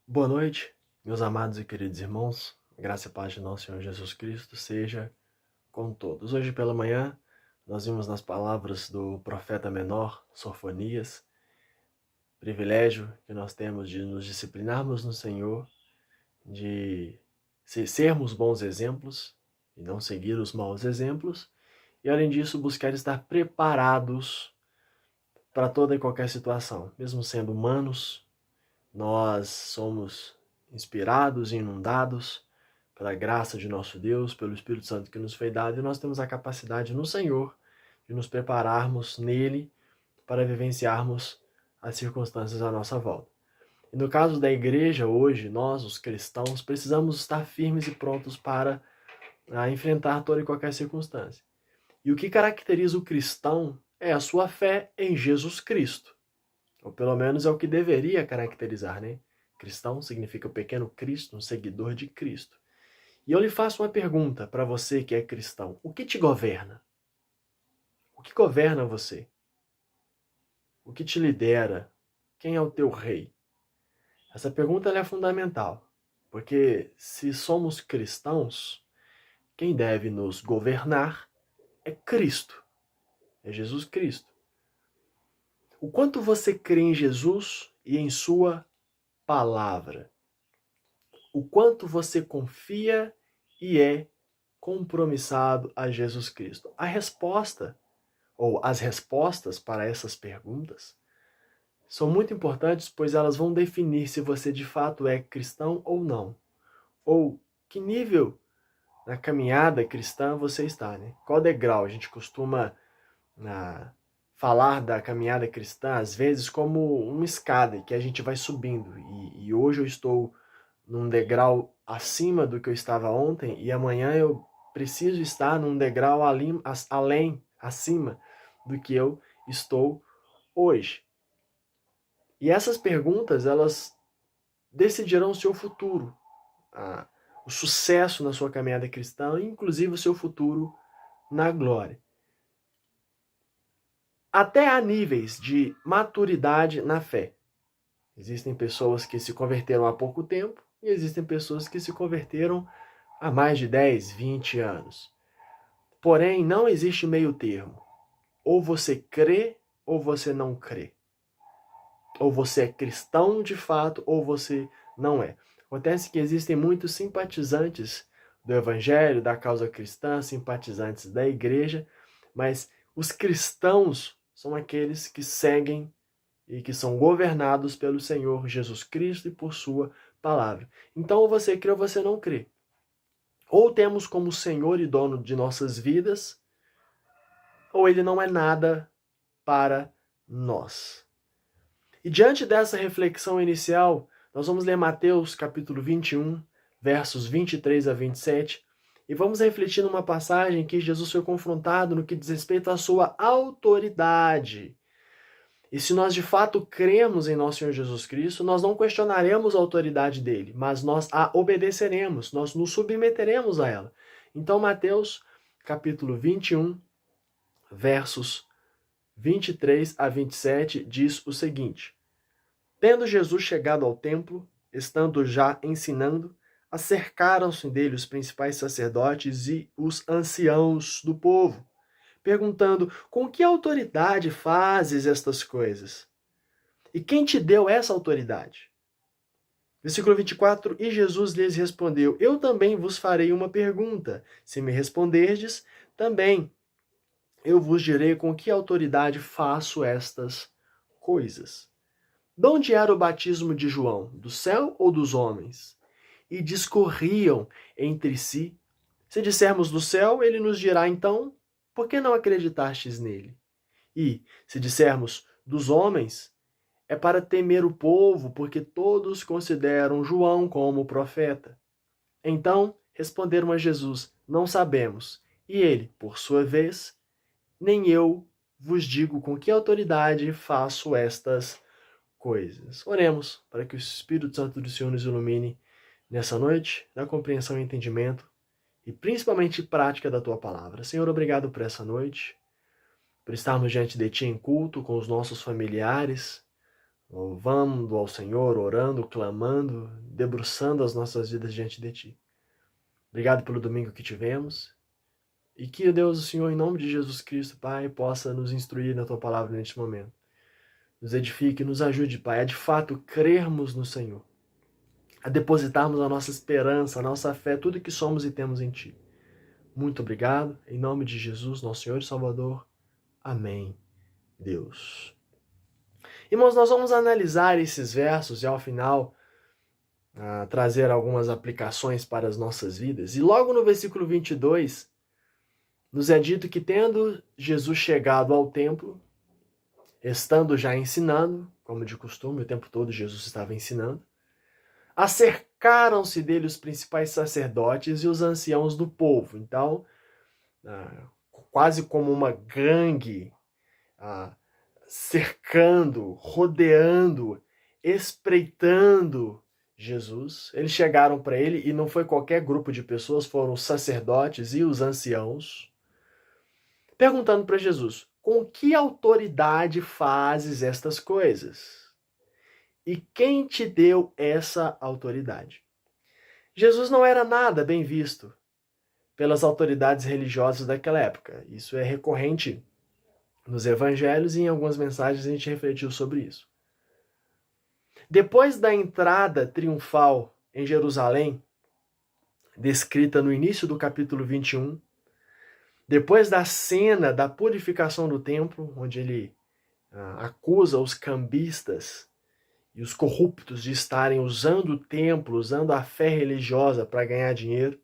Boa noite, meus amados e queridos irmãos. Graça e paz de nosso Senhor Jesus Cristo seja com todos. Hoje pela manhã, nós vimos nas palavras do profeta menor, Sofonias, privilégio que nós temos de nos disciplinarmos no Senhor, de sermos bons exemplos e não seguir os maus exemplos, e além disso, buscar estar preparados para toda e qualquer situação, mesmo sendo humanos. Nós somos inspirados e inundados pela graça de nosso Deus, pelo Espírito Santo que nos foi dado, e nós temos a capacidade no Senhor de nos prepararmos nele para vivenciarmos as circunstâncias à nossa volta. E no caso da igreja hoje, nós, os cristãos, precisamos estar firmes e prontos para enfrentar toda e qualquer circunstância. E o que caracteriza o cristão é a sua fé em Jesus Cristo. Ou pelo menos é o que deveria caracterizar, né? Cristão significa o pequeno Cristo, um seguidor de Cristo. E eu lhe faço uma pergunta para você que é cristão. O que te governa? O que governa você? O que te lidera? Quem é o teu rei? Essa pergunta é fundamental, porque se somos cristãos, quem deve nos governar é Cristo, é Jesus Cristo. O quanto você crê em Jesus e em sua palavra? O quanto você confia e é compromissado a Jesus Cristo? A resposta, ou as respostas para essas perguntas, são muito importantes, pois elas vão definir se você de fato é cristão ou não. Ou que nível na caminhada cristã você está, né? Qual degrau? A gente costuma falar da caminhada cristã, às vezes, como uma escada que a gente vai subindo. E hoje eu estou num degrau acima do que eu estava ontem, e amanhã eu preciso estar num degrau acima do que eu estou hoje. E essas perguntas, elas decidirão o seu futuro, o sucesso na sua caminhada cristã, inclusive o seu futuro na glória. Até há níveis de maturidade na fé. Existem pessoas que se converteram há pouco tempo e existem pessoas que se converteram há mais de 10, 20 anos. Porém, não existe meio termo. Ou você crê ou você não crê. Ou você é cristão de fato ou você não é. Acontece que existem muitos simpatizantes do evangelho, da causa cristã, simpatizantes da igreja, mas os cristãos são aqueles que seguem e que são governados pelo Senhor Jesus Cristo e por sua palavra. Então, ou você crê ou você não crê. Ou temos como Senhor e dono de nossas vidas, ou ele não é nada para nós. E diante dessa reflexão inicial, nós vamos ler Mateus capítulo 21, versos 23 a 27, e vamos refletir numa passagem que Jesus foi confrontado no que diz respeito à sua autoridade. E se nós de fato cremos em nosso Senhor Jesus Cristo, nós não questionaremos a autoridade dele, mas nós a obedeceremos, nós nos submeteremos a ela. Então, Mateus, capítulo 21, versos 23 a 27, diz o seguinte: Tendo Jesus chegado ao templo, estando já ensinando, acercaram-se dele os principais sacerdotes e os anciãos do povo, perguntando: com que autoridade fazes estas coisas? E quem te deu essa autoridade? Versículo 24, e Jesus lhes respondeu: Eu também vos farei uma pergunta. Se me responderdes, também eu vos direi com que autoridade faço estas coisas. De onde era o batismo de João? Do céu ou dos homens? E discorriam entre si. Se dissermos do céu, ele nos dirá então, por que não acreditastes nele? E, se dissermos dos homens, é para temer o povo, porque todos consideram João como profeta. Então responderam a Jesus: Não sabemos. E ele, por sua vez, nem eu vos digo com que autoridade faço estas coisas. Oremos para que o Espírito Santo do Senhor nos ilumine nessa noite, na compreensão e entendimento, e principalmente prática da tua palavra. Senhor, obrigado por essa noite, por estarmos diante de ti em culto com os nossos familiares, louvando ao Senhor, orando, clamando, debruçando as nossas vidas diante de Ti. Obrigado pelo domingo que tivemos. E que Deus, o Senhor, em nome de Jesus Cristo, Pai, possa nos instruir na Tua palavra neste momento. Nos edifique, nos ajude, Pai, a de fato crermos no Senhor. A depositarmos a nossa esperança, a nossa fé, tudo que somos e temos em Ti. Muito obrigado. Em nome de Jesus, nosso Senhor e Salvador. Amém. Deus. Irmãos, nós vamos analisar esses versos e ao final trazer algumas aplicações para as nossas vidas. E logo no versículo 22, nos é dito que tendo Jesus chegado ao templo, estando já ensinando, como de costume, o tempo todo Jesus estava ensinando, acercaram-se dele os principais sacerdotes e os anciãos do povo. Então, quase como uma gangue, cercando, rodeando, espreitando Jesus. Eles chegaram para ele, e não foi qualquer grupo de pessoas, foram os sacerdotes e os anciãos, perguntando para Jesus: com que autoridade fazes estas coisas? E quem te deu essa autoridade? Jesus não era nada bem visto pelas autoridades religiosas daquela época. Isso é recorrente nos evangelhos e em algumas mensagens a gente refletiu sobre isso. Depois da entrada triunfal em Jerusalém, descrita no início do capítulo 21, depois da cena da purificação do templo, onde ele acusa os cambistas e os corruptos de estarem usando o templo, usando a fé religiosa para ganhar dinheiro,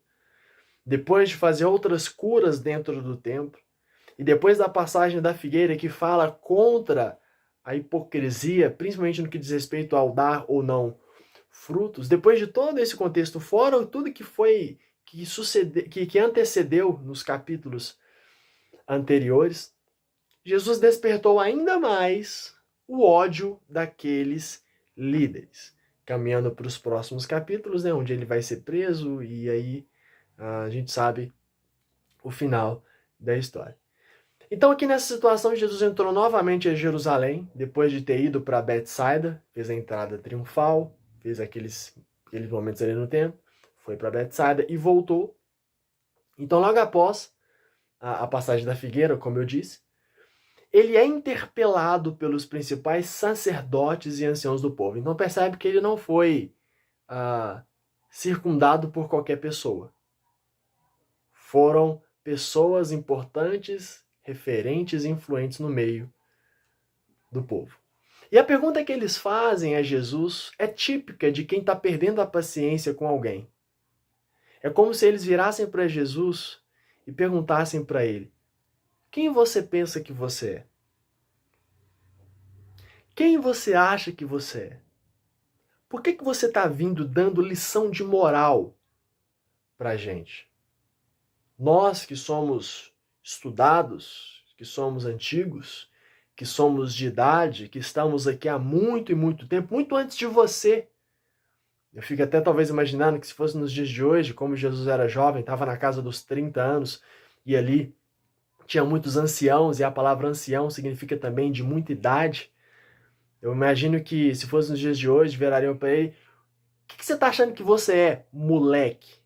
depois de fazer outras curas dentro do templo, e depois da passagem da figueira que fala contra a hipocrisia, principalmente no que diz respeito ao dar ou não frutos, depois de todo esse contexto, fora tudo que antecedeu nos capítulos anteriores, Jesus despertou ainda mais o ódio daqueles líderes, caminhando para os próximos capítulos, né, onde ele vai ser preso, e aí a gente sabe o final da história. Então aqui nessa situação, Jesus entrou novamente a Jerusalém, depois de ter ido para Betsaida, fez a entrada triunfal, fez aqueles momentos ali no templo, foi para Betsaida e voltou. Então logo após a passagem da figueira, como eu disse, ele é interpelado pelos principais sacerdotes e anciãos do povo. Então percebe que ele não foi circundado por qualquer pessoa. Foram pessoas importantes, referentes e influentes no meio do povo. E a pergunta que eles fazem a Jesus é típica de quem está perdendo a paciência com alguém. É como se eles virassem para Jesus e perguntassem para ele: quem você pensa que você é? Quem você acha que você é? Por que você está vindo dando lição de moral para a gente? Nós que somos estudados, que somos antigos, que somos de idade, que estamos aqui há muito e muito tempo, muito antes de você. Eu fico até talvez imaginando que se fosse nos dias de hoje, como Jesus era jovem, estava na casa dos 30 anos, e ali tinha muitos anciãos, e a palavra ancião significa também de muita idade. Eu imagino que se fosse nos dias de hoje, virariam para ele: o que você está achando que você é, moleque?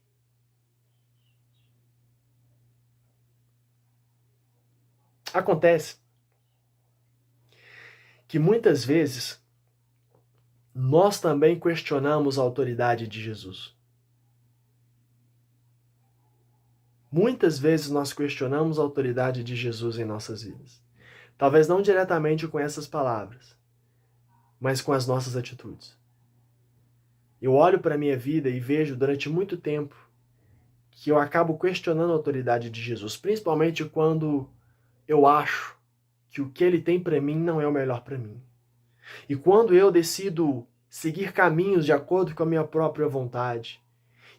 Acontece que muitas vezes nós também questionamos a autoridade de Jesus. Muitas vezes nós questionamos a autoridade de Jesus em nossas vidas. Talvez não diretamente com essas palavras, mas com as nossas atitudes. Eu olho para a minha vida e vejo durante muito tempo que eu acabo questionando a autoridade de Jesus, principalmente quando eu acho que o que ele tem para mim não é o melhor para mim. E quando eu decido seguir caminhos de acordo com a minha própria vontade,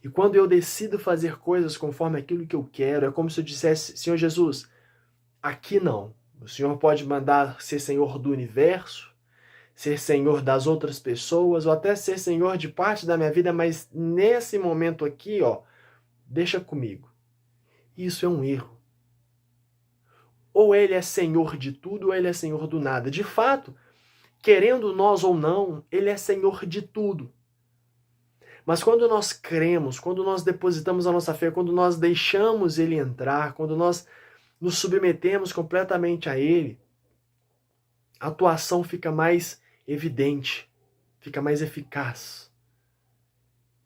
e quando eu decido fazer coisas conforme aquilo que eu quero, é como se eu dissesse: Senhor Jesus, aqui não. O Senhor pode mandar ser Senhor do universo, ser Senhor das outras pessoas, ou até ser Senhor de parte da minha vida, mas nesse momento aqui, deixa comigo. Isso é um erro. Ou ele é Senhor de tudo, ou ele é Senhor do nada. De fato, querendo nós ou não, Ele é Senhor de tudo. Mas quando nós cremos, quando nós depositamos a nossa fé, quando nós deixamos Ele entrar, quando nós nos submetemos completamente a Ele, a atuação fica mais evidente, fica mais eficaz.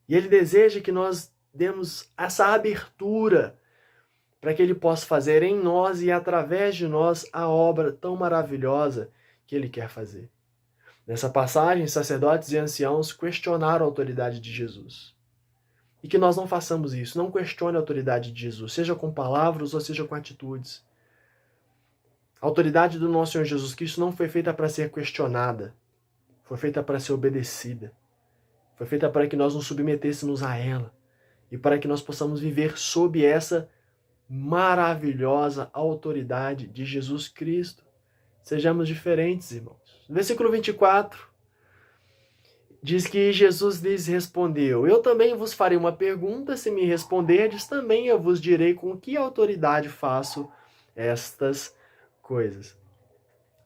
E Ele deseja que nós demos essa abertura para que Ele possa fazer em nós e através de nós a obra tão maravilhosa que Ele quer fazer. Nessa passagem, sacerdotes e anciãos questionaram a autoridade de Jesus. E que nós não façamos isso, não questione a autoridade de Jesus, seja com palavras ou seja com atitudes. A autoridade do nosso Senhor Jesus Cristo não foi feita para ser questionada, foi feita para ser obedecida. Foi feita para que nós nos submetêssemos a ela e para que nós possamos viver sob essa maravilhosa autoridade de Jesus Cristo. Sejamos diferentes, irmãos. No versículo 24, diz que Jesus lhes respondeu: Eu também vos farei uma pergunta, se me responderdes, também eu vos direi com que autoridade faço estas coisas.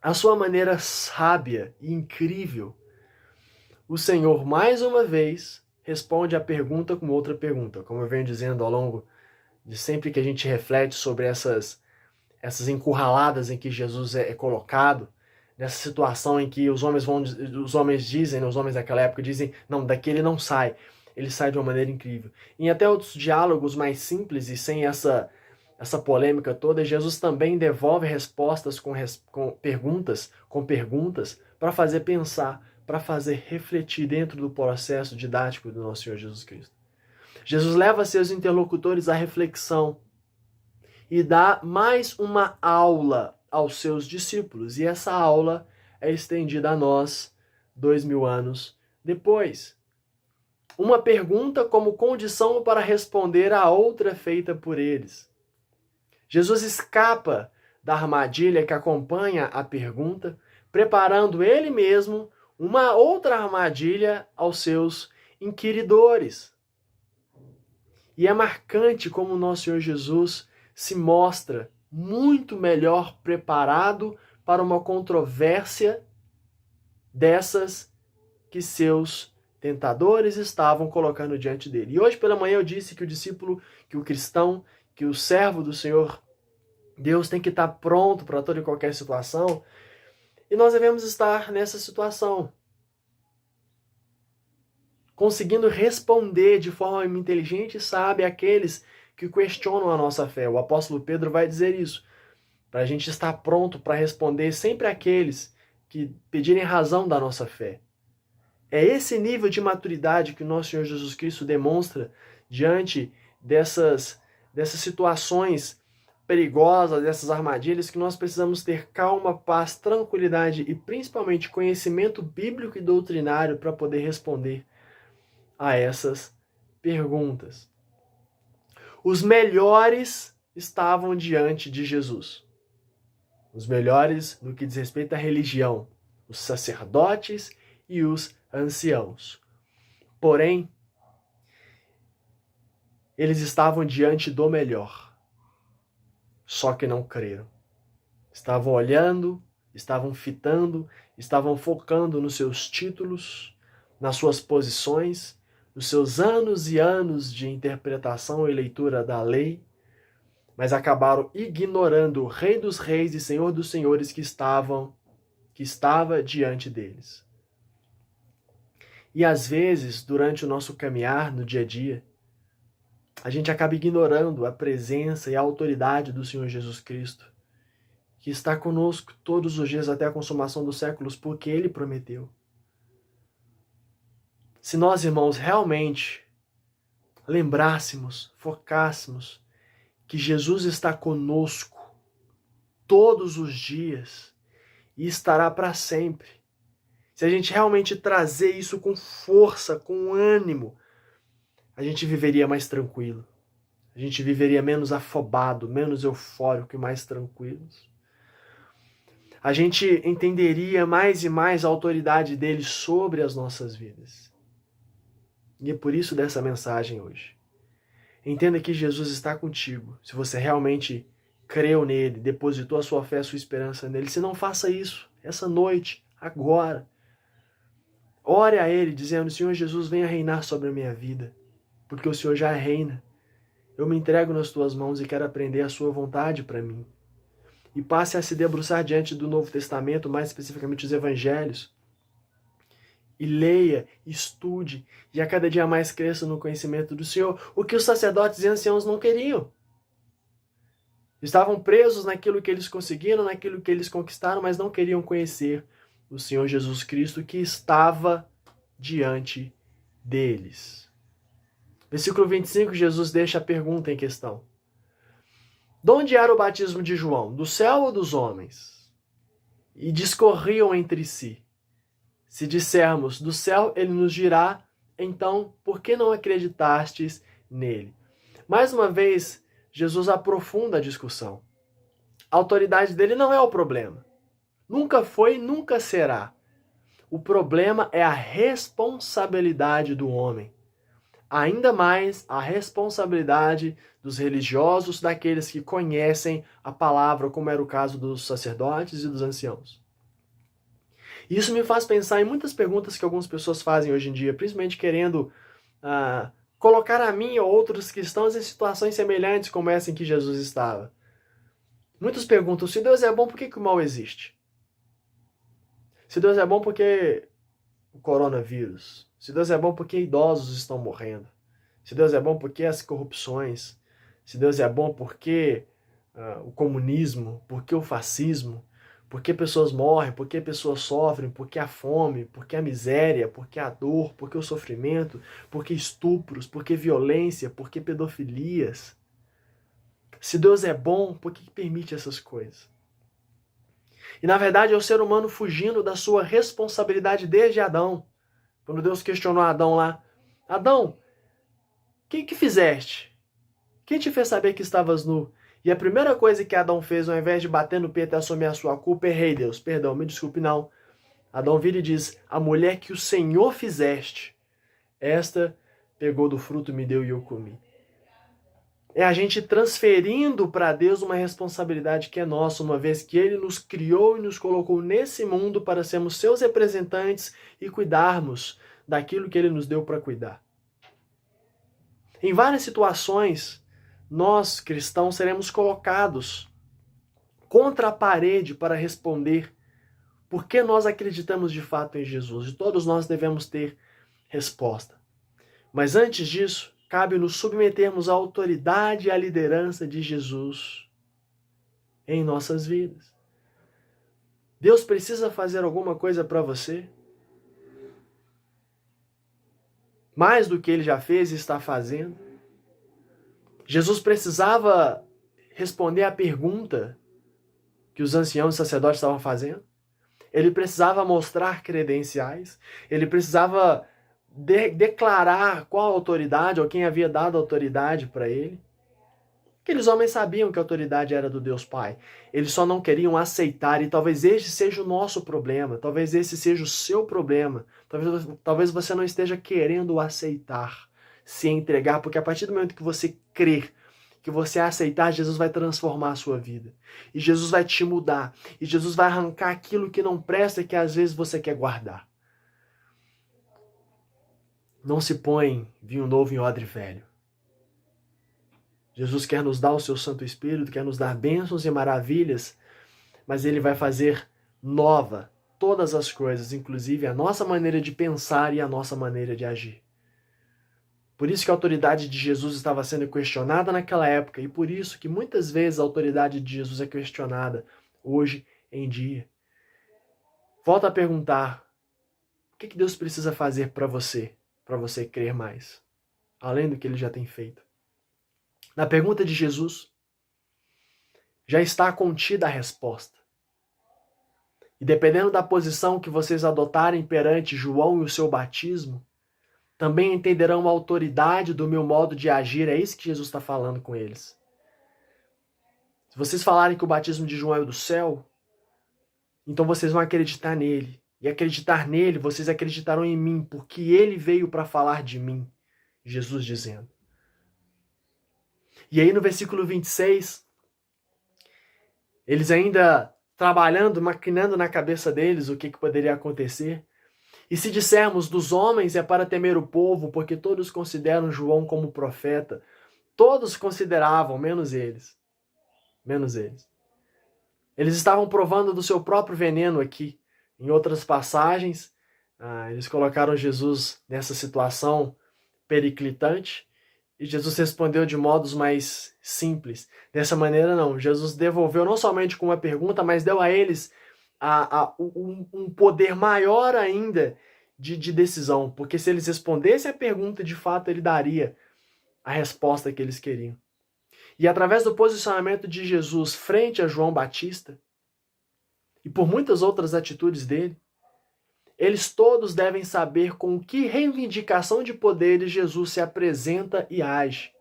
A sua maneira sábia e incrível, o Senhor, mais uma vez, responde a pergunta com outra pergunta. Como eu venho dizendo ao longo de sempre que a gente reflete sobre essas encurraladas em que Jesus é colocado, nessa situação em que os homens dizem, os homens daquela época dizem, não, daqui ele não sai. Ele sai de uma maneira incrível. Em até outros diálogos mais simples e sem essa polêmica toda, Jesus também devolve respostas com perguntas para fazer pensar, para fazer refletir dentro do processo didático do nosso Senhor Jesus Cristo. Jesus leva seus interlocutores à reflexão e dá mais uma aula aos seus discípulos. E essa aula é estendida a nós 2000 anos depois. Uma pergunta como condição para responder a outra feita por eles. Jesus escapa da armadilha que acompanha a pergunta, preparando ele mesmo uma outra armadilha aos seus inquiridores. E é marcante como o nosso Senhor Jesus se mostra muito melhor preparado para uma controvérsia dessas que seus tentadores estavam colocando diante dele. E hoje pela manhã eu disse que o discípulo, que o cristão, que o servo do Senhor Deus tem que estar pronto para toda e qualquer situação, e nós devemos estar nessa situação, conseguindo responder de forma inteligente e sábia àqueles que questionam a nossa fé. O apóstolo Pedro vai dizer isso, para a gente estar pronto para responder sempre àqueles que pedirem razão da nossa fé. É esse nível de maturidade que o nosso Senhor Jesus Cristo demonstra diante dessas situações perigosas, dessas armadilhas, que nós precisamos ter calma, paz, tranquilidade e principalmente conhecimento bíblico e doutrinário para poder responder a essas perguntas. Os melhores estavam diante de Jesus. Os melhores no que diz respeito à religião, os sacerdotes e os anciãos. Porém, eles estavam diante do melhor. Só que não creram. Estavam olhando, estavam fitando, estavam focando nos seus títulos, nas suas posições, nos seus anos e anos de interpretação e leitura da lei, mas acabaram ignorando o Rei dos Reis e Senhor dos Senhores que estava diante deles. E às vezes, durante o nosso caminhar no dia a dia, a gente acaba ignorando a presença e a autoridade do Senhor Jesus Cristo, que está conosco todos os dias até a consumação dos séculos, porque Ele prometeu. Se nós, irmãos, realmente lembrássemos, focássemos que Jesus está conosco todos os dias e estará para sempre, se a gente realmente trazer isso com força, com ânimo, a gente viveria mais tranquilo. A gente viveria menos afobado, menos eufórico e mais tranquilos. A gente entenderia mais e mais a autoridade dele sobre as nossas vidas. E é por isso dessa mensagem hoje. Entenda que Jesus está contigo. Se você realmente creu nele, depositou a sua fé, a sua esperança nele, se não faça isso essa noite, agora. Ore a Ele, dizendo: Senhor Jesus, venha reinar sobre a minha vida, porque o Senhor já reina. Eu me entrego nas tuas mãos e quero aprender a sua vontade para mim. E passe a se debruçar diante do Novo Testamento, mais especificamente os Evangelhos, e leia, estude, e a cada dia mais cresça no conhecimento do Senhor, o que os sacerdotes e anciãos não queriam. Estavam presos naquilo que eles conseguiram, naquilo que eles conquistaram, mas não queriam conhecer o Senhor Jesus Cristo que estava diante deles. Versículo 25, Jesus deixa a pergunta em questão. De onde era o batismo de João? Do céu ou dos homens? E discorriam entre si. Se dissermos do céu, ele nos dirá, então, por que não acreditastes nele? Mais uma vez, Jesus aprofunda a discussão. A autoridade dele não é o problema. Nunca foi, nunca será. O problema é a responsabilidade do homem. Ainda mais a responsabilidade dos religiosos, daqueles que conhecem a palavra, como era o caso dos sacerdotes e dos anciãos. Isso me faz pensar em muitas perguntas que algumas pessoas fazem hoje em dia, principalmente querendo colocar a mim ou outros cristãos em situações semelhantes como essa em que Jesus estava. Muitos perguntam: se Deus é bom, por que o mal existe? Se Deus é bom, por que o coronavírus? Se Deus é bom, por que idosos estão morrendo? Se Deus é bom, por que as corrupções? Se Deus é bom, por que o comunismo? Por que o fascismo? Por que pessoas morrem? Por que pessoas sofrem? Por que a fome? Por que a miséria? Por que a dor? Por que o sofrimento? Por que estupros? Por que violência? Por que pedofilias? Se Deus é bom, por que permite essas coisas? E na verdade é o ser humano fugindo da sua responsabilidade desde Adão. Quando Deus questionou Adão lá: Adão, o que fizeste? Quem te fez saber que estavas nu? E a primeira coisa que Adão fez, ao invés de bater no peito e assumir a sua culpa: errei, Deus, perdão, me desculpe, não. Adão vira e diz: a mulher que o Senhor fizeste, esta pegou do fruto, me deu e eu comi. É a gente transferindo para Deus uma responsabilidade que é nossa, uma vez que Ele nos criou e nos colocou nesse mundo para sermos seus representantes e cuidarmos daquilo que Ele nos deu para cuidar. Em várias situações, nós, cristãos, seremos colocados contra a parede para responder por que nós acreditamos de fato em Jesus. E todos nós devemos ter resposta. Mas antes disso, cabe nos submetermos à autoridade e à liderança de Jesus em nossas vidas. Deus precisa fazer alguma coisa para você? Mais do que Ele já fez e está fazendo? Jesus precisava responder à pergunta que os anciãos e sacerdotes estavam fazendo? Ele precisava mostrar credenciais? Ele precisava declarar qual a autoridade ou quem havia dado autoridade para ele? Aqueles homens sabiam que a autoridade era do Deus Pai. Eles só não queriam aceitar, e talvez este seja o nosso problema, talvez esse seja o seu problema, talvez você não esteja querendo aceitar, se entregar, porque a partir do momento que você crer, que você aceitar, Jesus vai transformar a sua vida. E Jesus vai te mudar. E Jesus vai arrancar aquilo que não presta e que às vezes você quer guardar. Não se põe vinho novo em odre velho. Jesus quer nos dar o seu Santo Espírito, quer nos dar bênçãos e maravilhas, mas Ele vai fazer nova todas as coisas, inclusive a nossa maneira de pensar e a nossa maneira de agir. Por isso que a autoridade de Jesus estava sendo questionada naquela época, e por isso que muitas vezes a autoridade de Jesus é questionada hoje em dia. Volto a perguntar: o que Deus precisa fazer para você crer mais, além do que Ele já tem feito? Na pergunta de Jesus, já está contida a resposta. E dependendo da posição que vocês adotarem perante João e o seu batismo, também entenderão a autoridade do meu modo de agir. É isso que Jesus está falando com eles. Se vocês falarem que o batismo de João é do céu, então vocês vão acreditar nele. E acreditar nele, vocês acreditarão em mim, porque ele veio para falar de mim. Jesus dizendo. E aí no versículo 26, eles ainda trabalhando, maquinando na cabeça deles o que poderia acontecer. E se dissermos dos homens é para temer o povo, porque todos consideram João como profeta. Todos consideravam, menos eles. Menos eles. Eles estavam provando do seu próprio veneno aqui. Em outras passagens, eles colocaram Jesus nessa situação periclitante, e Jesus respondeu de modos mais simples. Dessa maneira, não. Jesus devolveu não somente com uma pergunta, mas deu a eles um poder maior ainda de decisão. Porque se eles respondessem a pergunta, de fato, ele daria a resposta que eles queriam. E através do posicionamento de Jesus frente a João Batista, e por muitas outras atitudes dele, eles todos devem saber com que reivindicação de poderes Jesus se apresenta e age.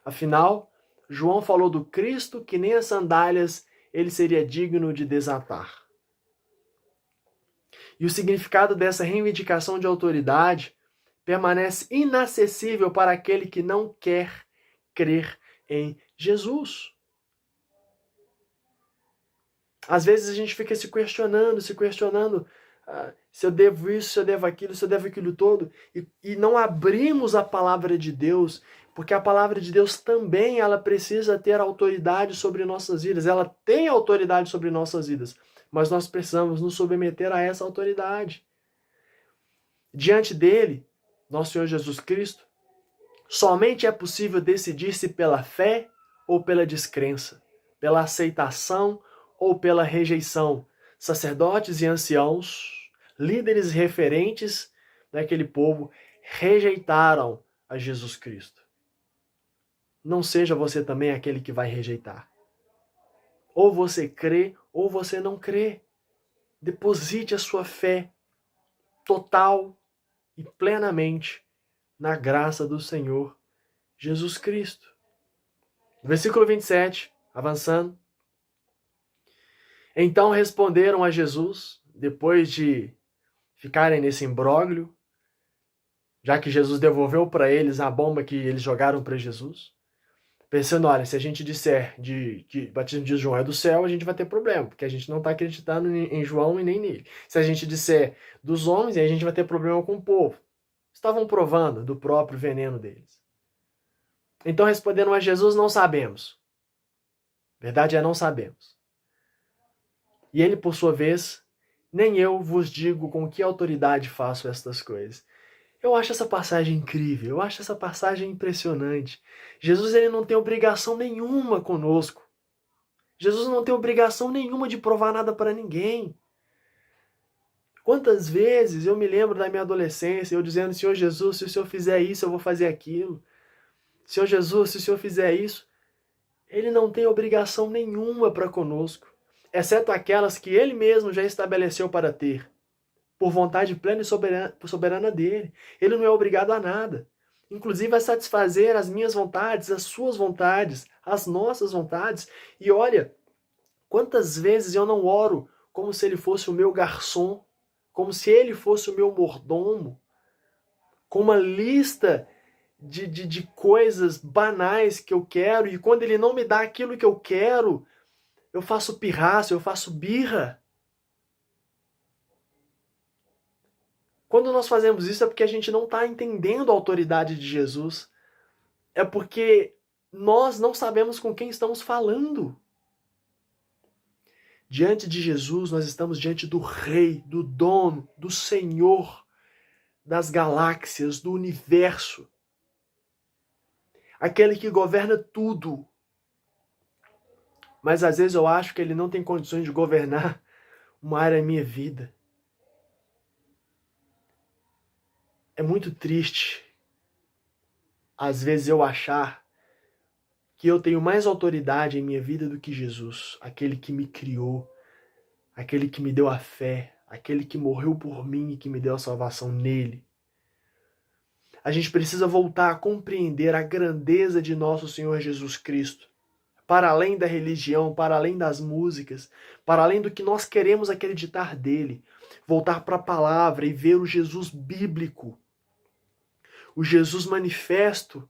Afinal, João falou do Cristo que nem as sandálias ele seria digno de desatar. E o significado dessa reivindicação de autoridade permanece inacessível para aquele que não quer crer em Jesus. Às vezes a gente fica se questionando, se eu devo isso, se eu devo aquilo todo, e não abrimos a palavra de Deus, porque a palavra de Deus também ela precisa ter autoridade sobre nossas vidas. Ela tem autoridade sobre nossas vidas, mas nós precisamos nos submeter a essa autoridade. Diante dele, nosso Senhor Jesus Cristo, somente é possível decidir-se pela fé ou pela descrença, pela aceitação ou pela rejeição. Sacerdotes e anciãos, líderes referentes daquele povo, rejeitaram a Jesus Cristo. Não seja você também aquele que vai rejeitar. Ou você crê, ou você não crê. Deposite a sua fé total e plenamente na graça do Senhor Jesus Cristo. Versículo 27, avançando. Então responderam a Jesus, depois de ficarem nesse imbróglio, já que Jesus devolveu para eles a bomba que eles jogaram para Jesus, pensando, olha, se a gente disser que o batismo de João é do céu, a gente vai ter problema, porque a gente não está acreditando em João e nem nele. Se a gente disser dos homens, aí a gente vai ter problema com o povo. Estavam provando do próprio veneno deles. Então responderam a Jesus, não sabemos. Verdade é, não sabemos. E ele, por sua vez, nem eu vos digo com que autoridade faço estas coisas. Eu acho essa passagem incrível, eu acho essa passagem impressionante. Jesus ele não tem obrigação nenhuma conosco. Jesus não tem obrigação nenhuma de provar nada para ninguém. Quantas vezes eu me lembro da minha adolescência, eu dizendo, Senhor Jesus, se o Senhor fizer isso, eu vou fazer aquilo. Senhor Jesus, se o Senhor fizer isso, ele não tem obrigação nenhuma para conosco, exceto aquelas que ele mesmo já estabeleceu para ter, por vontade plena e soberana dele. Ele não é obrigado a nada, inclusive a satisfazer as minhas vontades, as suas vontades, as nossas vontades. E olha, quantas vezes eu não oro como se ele fosse o meu garçom, como se ele fosse o meu mordomo, com uma lista de coisas banais que eu quero, e quando ele não me dá aquilo que eu quero, eu faço pirraça, eu faço birra. Quando nós fazemos isso é porque a gente não está entendendo a autoridade de Jesus. É porque nós não sabemos com quem estamos falando. Diante de Jesus, nós estamos diante do Rei, do Dono, do Senhor das galáxias, do universo. Aquele que governa tudo. Mas às vezes eu acho que ele não tem condições de governar uma área da minha vida. É muito triste, às vezes, eu achar que eu tenho mais autoridade em minha vida do que Jesus, aquele que me criou, aquele que me deu a fé, aquele que morreu por mim e que me deu a salvação nele. A gente precisa voltar a compreender a grandeza de nosso Senhor Jesus Cristo, para além da religião, para além das músicas, para além do que nós queremos acreditar dele, voltar para a palavra e ver o Jesus bíblico, o Jesus manifesto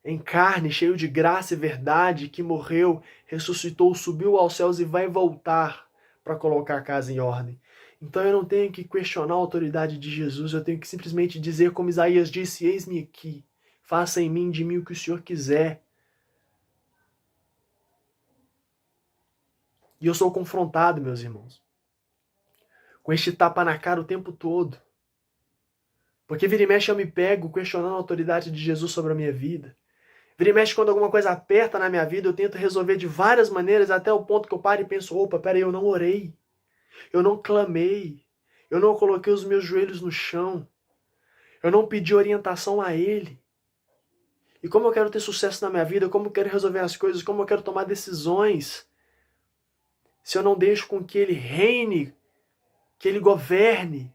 em carne, cheio de graça e verdade, que morreu, ressuscitou, subiu aos céus e vai voltar para colocar a casa em ordem. Então eu não tenho que questionar a autoridade de Jesus, eu tenho que simplesmente dizer como Isaías disse: eis-me aqui, faça em mim, de mim o que o Senhor quiser. E eu sou confrontado, meus irmãos, com este tapa na cara o tempo todo. Porque vira e mexe eu me pego questionando a autoridade de Jesus sobre a minha vida. Vira e mexe quando alguma coisa aperta na minha vida, eu tento resolver de várias maneiras, até o ponto que eu paro e penso: opa, peraí, eu não orei, eu não clamei, eu não coloquei os meus joelhos no chão, eu não pedi orientação a Ele. E como eu quero ter sucesso na minha vida, como eu quero resolver as coisas, como eu quero tomar decisões, se eu não deixo com que Ele reine, que Ele governe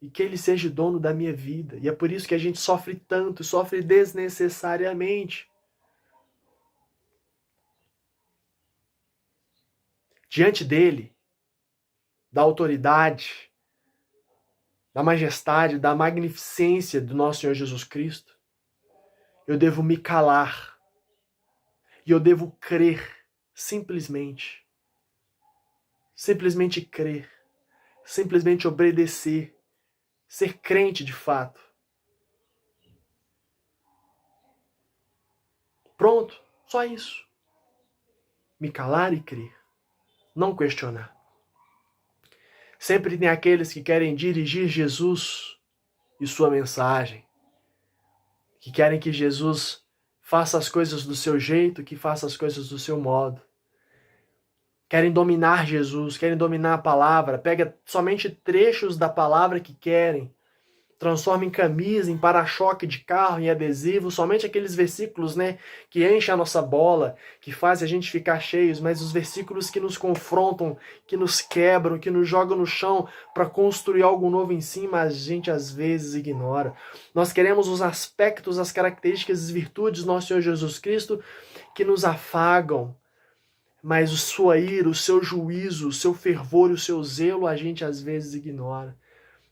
e que Ele seja dono da minha vida. E é por isso que a gente sofre tanto, sofre desnecessariamente. Diante dele, da autoridade, da majestade, da magnificência do nosso Senhor Jesus Cristo, eu devo me calar. E eu devo crer, simplesmente. Simplesmente crer. Simplesmente obedecer. Ser crente de fato. Pronto, só isso. Me calar e crer. Não questionar. Sempre tem aqueles que querem dirigir Jesus e sua mensagem. Que querem que Jesus faça as coisas do seu jeito, que faça as coisas do seu modo. Querem dominar Jesus, querem dominar a palavra, pega somente trechos da palavra que querem, transforma em camisa, em para-choque de carro, em adesivo, somente aqueles versículos, que enchem a nossa bola, que fazem a gente ficar cheios, mas os versículos que nos confrontam, que nos quebram, que nos jogam no chão para construir algo novo em cima, a gente às vezes ignora. Nós queremos os aspectos, as características, as virtudes do nosso Senhor Jesus Cristo que nos afagam, mas a sua ira, o seu juízo, o seu fervor e o seu zelo a gente às vezes ignora.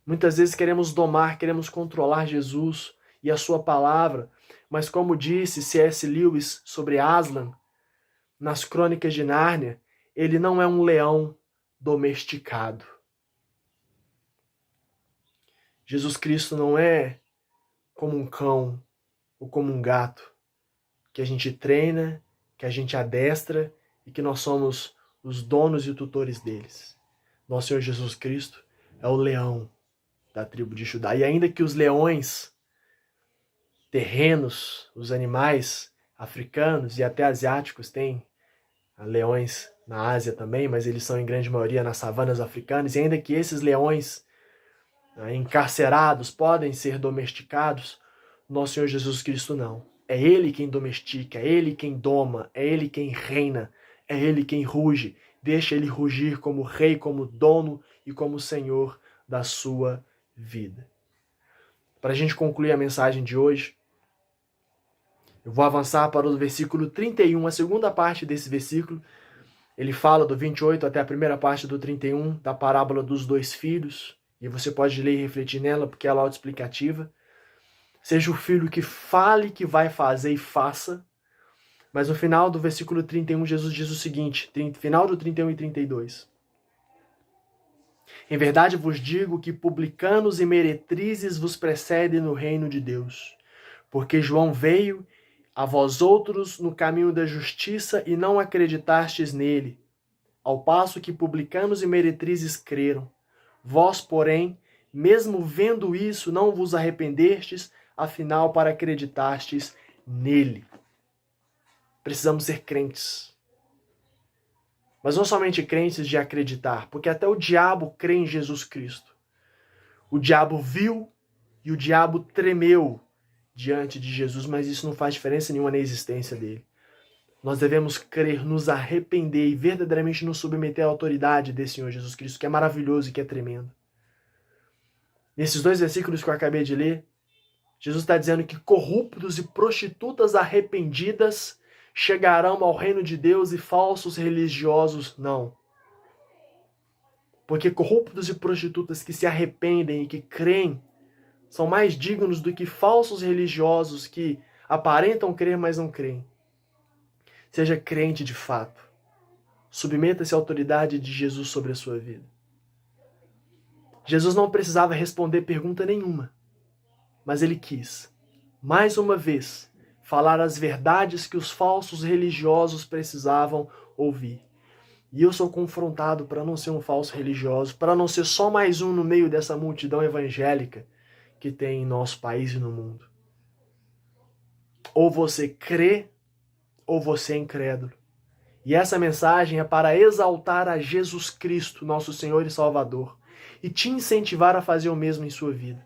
Muitas vezes queremos domar, queremos controlar Jesus e a sua palavra, mas como disse C.S. Lewis sobre Aslan, nas Crônicas de Nárnia, ele não é um leão domesticado. Jesus Cristo não é como um cão ou como um gato, que a gente treina, que a gente adestra e que nós somos os donos e tutores deles. Nosso Senhor Jesus Cristo é o leão da tribo de Judá. E ainda que os leões terrenos, os animais africanos e até asiáticos têm leões na Ásia também, mas eles são em grande maioria nas savanas africanas, e ainda que esses leões encarcerados podem ser domesticados, nosso Senhor Jesus Cristo não. É Ele quem domestica, é Ele quem doma, é Ele quem reina, é Ele quem ruge. Deixa Ele rugir como rei, como dono e como senhor da sua vida. Para a gente concluir a mensagem de hoje, eu vou avançar para o versículo 31, a segunda parte desse versículo. Ele fala do 28 até a primeira parte do 31, da parábola dos dois filhos, e você pode ler e refletir nela, porque ela é autoexplicativa. Seja o filho que fale que vai fazer e faça. Mas no final do versículo 31, Jesus diz o seguinte, final do 31 e 32. Em verdade vos digo que publicanos e meretrizes vos precedem no reino de Deus. Porque João veio a vós outros no caminho da justiça e não acreditastes nele, ao passo que publicanos e meretrizes creram. Vós, porém, mesmo vendo isso, não vos arrependestes, afinal, para acreditastes nele. Precisamos ser crentes. Mas não somente crentes de acreditar, porque até o diabo crê em Jesus Cristo. O diabo viu e o diabo tremeu diante de Jesus, mas isso não faz diferença nenhuma na existência dele. Nós devemos crer, nos arrepender e verdadeiramente nos submeter à autoridade desse Senhor Jesus Cristo, que é maravilhoso e que é tremendo. Nesses dois versículos que eu acabei de ler, Jesus está dizendo que corruptos e prostitutas arrependidas chegarão ao reino de Deus e falsos religiosos não. Porque corruptos e prostitutas que se arrependem e que creem são mais dignos do que falsos religiosos que aparentam crer, mas não creem. Seja crente de fato. Submeta-se à autoridade de Jesus sobre a sua vida. Jesus não precisava responder pergunta nenhuma, mas ele quis, mais uma vez, falar as verdades que os falsos religiosos precisavam ouvir. E eu sou confrontado para não ser um falso religioso, para não ser só mais um no meio dessa multidão evangélica que tem em nosso país e no mundo. Ou você crê, ou você é incrédulo. E essa mensagem é para exaltar a Jesus Cristo, nosso Senhor e Salvador, e te incentivar a fazer o mesmo em sua vida.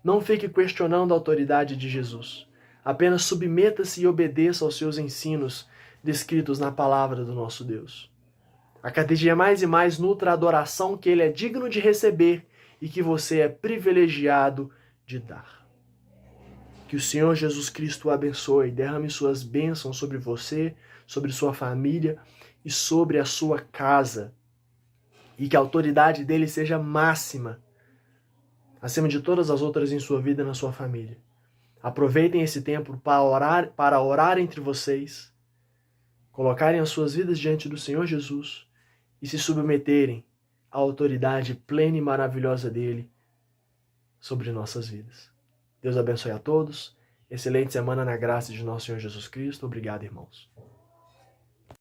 Não fique questionando a autoridade de Jesus. Apenas submeta-se e obedeça aos seus ensinos descritos na palavra do nosso Deus. A cada dia mais e mais nutra a adoração que Ele é digno de receber e que você é privilegiado de dar. Que o Senhor Jesus Cristo o abençoe, derrame suas bênçãos sobre você, sobre sua família e sobre a sua casa. E que a autoridade dele seja máxima, acima de todas as outras em sua vida e na sua família. Aproveitem esse tempo para orar entre vocês, colocarem as suas vidas diante do Senhor Jesus e se submeterem à autoridade plena e maravilhosa dele sobre nossas vidas. Deus abençoe a todos. Excelente semana na graça de nosso Senhor Jesus Cristo. Obrigado, irmãos.